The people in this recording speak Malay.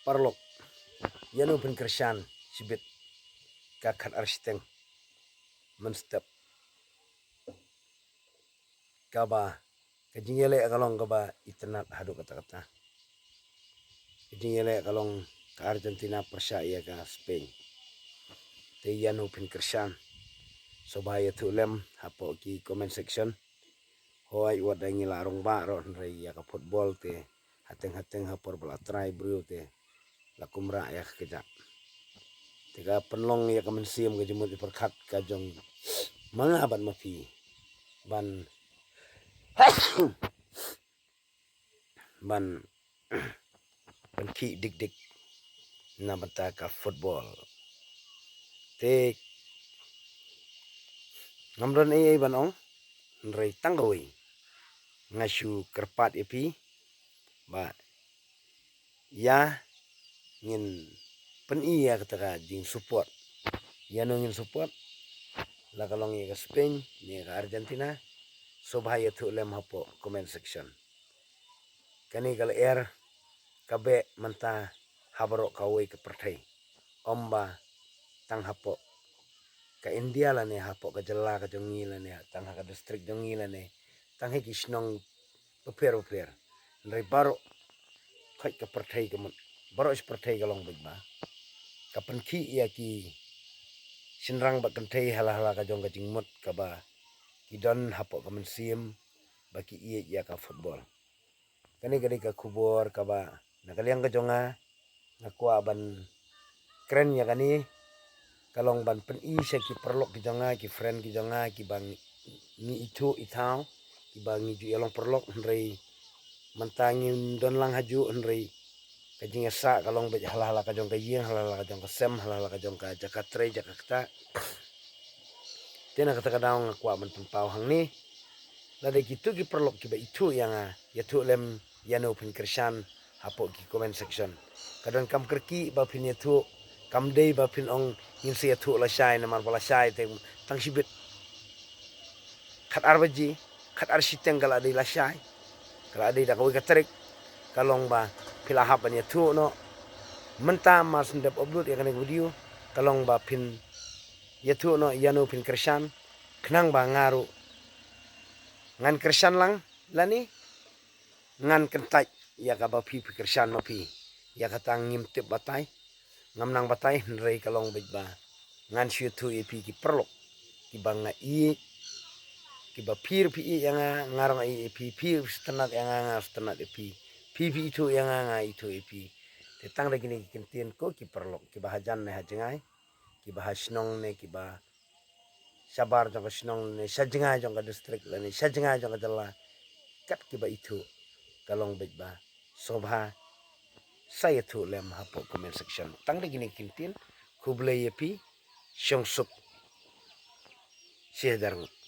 parlok yanu pen kersan sibit kakat arsteng menstep kaba kajingele kalong kaba itenat hadu kata-kata kajingele kalong ke Argentina persaya ke Spain te yanu pen kersan sobaya tu lem hapo ki comment section hoai wadangi larong baro rei ya ka football te hateng-hateng hapor bala try bro te lakumra ya keja tiga penlong ya kamen siam ke jemut perkat kajong mga ban mapi ban ban ki dik na bata ka football te ngamron ai ban ong rei tanggawi ngasu kerpat epi ba ya ngin pen iya kata jing support ya no ngin support la kalong ya ke Spain ya ke Argentina so bahaya tu lem hapo comment section kani kal air kabe manta habaro kawai ke pertai omba tang hapo ke India lah ne hapo ke jela ke jongi lah ne tang ke distrik jongi lah ne tang heki snong peper ndai baro kai ke pertai ke baro is pertai kalong ba kapan ki ya ki sinrang ba kentai hala ka jong ka jingmut ka ba kidon hapo ka mensim baki iya ya ka football kani gadi ka kubor ka ba nakaliang ka jonga nakwa ban keren ya kani kalong ban pen i se ki perlok ki jonga ki friend ki jonga ki bang ni itu itau ki bang ni ju yalong perlok ndrei mantangin don lang haju ndrei kajing sa kalong be hala ka jong ka yin hala ka jong ka sem hala ka jong ka jakatre jakakta tena kata kadaung akwa man pau hang ni lade gitu ki perlok ki ba itu yang ya tu lem yano pin kersan hapo ki comment section kadang kam kerki ba pin itu kam dei ba pin ong yin se tu la shai na mar bala shai te tang sibit khat arbaji khat arsiteng kala dei la shai kala dei da ko katrik kalong ba pila hapan ya tu no menta mas ndep upload ya kan video kalong ba pin ya tu no yano pin kersan kenang ba ngaru ngan kersan lang lani ngan kentai ya ka ba pi kersan ma pi ya ka tang ngim tip batai ngam nang batai rei kalong bej ba ngan shu tu e pi ki perlok ki banga i ki ba pir pi yang ngarang i pi stenat yang stenat e pi itu yang itu e pi te tang de gini kintien ko ki perlok ki ba hajan ne hajengai ki ba hasnong ne ki ba sabar jong snong ne sajengai jong ka distrik lani sajengai jong ka jala kat ki ba itu kalong bej ba sobha saya tu lem hapo comment section tang de gini kintin kuble yepi syongsuk siadarngu